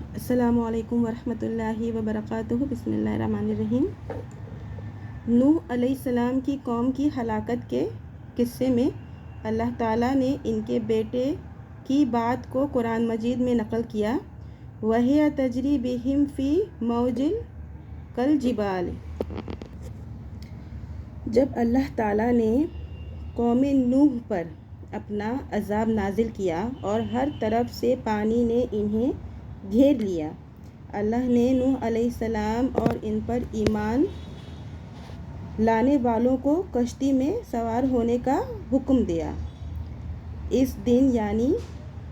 السلام علیکم ورحمۃ اللہ وبرکاتہ۔ بسم اللہ الرحمن الرحیم۔ نوح علیہ السلام کی قوم کی ہلاکت کے قصے میں اللہ تعالیٰ نے ان کے بیٹے کی بات کو قرآن مجید میں نقل کیا۔ وَهِيَ تَجْرِي بِهِمْ فِي مَوْجٍ كَالْجِبَالِ۔ جب اللہ تعالیٰ نے قوم نوح پر اپنا عذاب نازل کیا اور ہر طرف سے پانی نے انہیں گھیر لیا، اللہ نے نوح علیہ السلام اور ان پر ایمان لانے والوں کو کشتی میں سوار ہونے کا حکم دیا۔ اس دن یعنی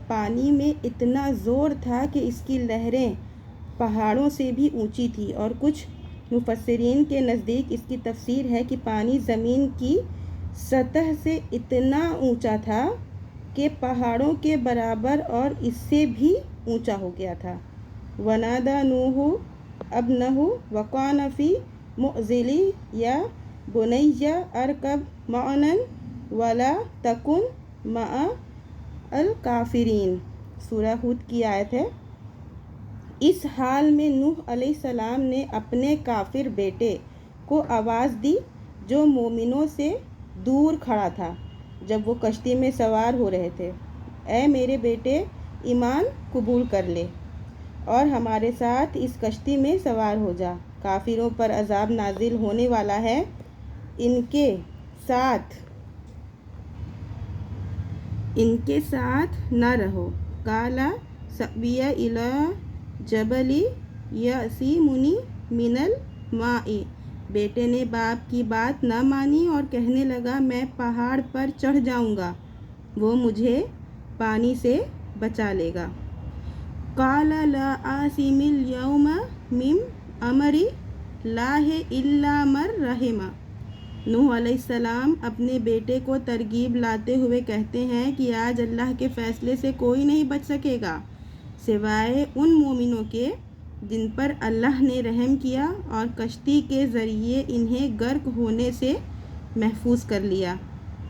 پانی میں اتنا زور تھا کہ اس کی لہریں پہاڑوں سے بھی اونچی تھی، اور کچھ مفسرین کے نزدیک اس کی تفسیر ہے کہ پانی زمین کی سطح سے اتنا اونچا تھا کہ پہاڑوں کے برابر اور اس سے بھی اونچا ہو گیا تھا۔ وَنَادَى نُوحٌ ابْنَهُ وَقَالَ فِي مَعْزِلٍ يَا بُنَيَّ ارْكَبْ مَعَنَا وَلَا تَكُن مَعَ الْكَافِرِينَ۔ سورہ ہود کی آیت ہے۔ اس حال میں نوح علیہ السلام نے اپنے کافر بیٹے کو آواز دی جو مومنوں سے دور کھڑا تھا جب وہ کشتی میں سوار ہو رہے تھے: اے میرے بیٹے، ایمان قبول کر لے اور ہمارے ساتھ اس کشتی میں سوار ہو جا۔ کافروں پر عذاب نازل ہونے والا ہے، ان کے ساتھ نہ رہو۔ قَالَ سَأْوِي إِلَىٰ جَبَلٍ يَعْصِمُنِي مِنَ الْمَاءِ۔ بیٹے نے باپ کی بات نہ مانی اور کہنے لگا، میں پہاڑ پر چڑھ جاؤں گا، وہ مجھے پانی سے بچا لے گا۔ قَالَ لَا عَاصِمَ الْيَوْمَ مِنْ أَمْرِ اللَّهِ إِلَّا مَنْ رَحِمَ۔ نوح علیہ السلام اپنے بیٹے کو ترغیب لاتے ہوئے کہتے ہیں کہ آج اللہ کے فیصلے سے کوئی نہیں بچ سکے گا سوائے ان مومنوں کے جن پر اللہ نے رحم کیا اور کشتی کے ذریعے انہیں غرق ہونے سے محفوظ کر لیا۔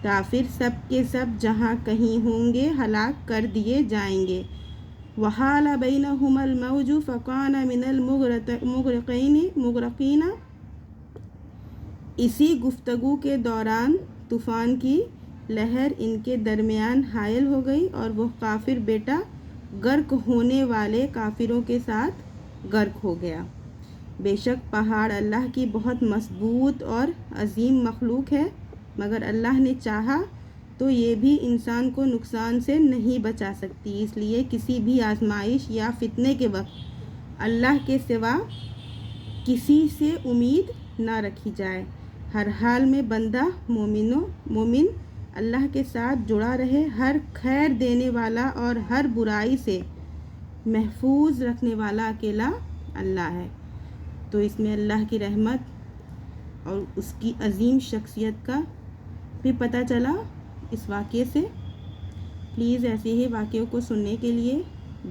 کافر سب کے سب جہاں کہیں ہوں گے ہلاک کر دیے جائیں گے۔ وَحَالَ بَيْنَهُمَا الْمَوْجُ فَكَانَ مِنَ الْمُغْرَقِينَ۔ اسی گفتگو کے دوران طوفان کی لہر ان کے درمیان حائل ہو گئی اور وہ کافر بیٹا غرق ہونے والے کافروں کے ساتھ غرق ہو گیا۔ بے شک پہاڑ اللہ کی بہت مضبوط اور عظیم مخلوق ہے، مگر اللہ نے چاہا تو یہ بھی انسان کو نقصان سے نہیں بچا سکتی۔ اس لیے کسی بھی آزمائش یا فتنے کے وقت اللہ کے سوا کسی سے امید نہ رکھی جائے۔ ہر حال میں بندہ مومن اللہ کے ساتھ جڑا رہے۔ ہر خیر دینے والا اور ہر برائی سے محفوظ رکھنے والا اکیلا اللہ ہے۔ تو اس میں اللہ کی رحمت اور اس کی عظیم شخصیت کا بھی پتہ چلا اس واقعے سے۔ پلیز ایسے ہی واقعوں کو سننے کے لیے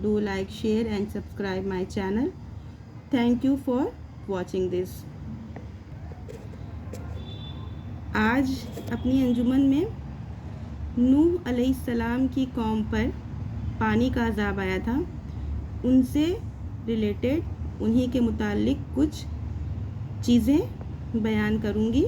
do like, share and subscribe my channel. Thank you for watching this. آج اپنی انجمن میں نوح علیہ السلام کی قوم پر پانی کا عذاب آیا تھا، ان سے ریلیٹڈ انہی کے متعلق کچھ چیزیں بیان کروں گی۔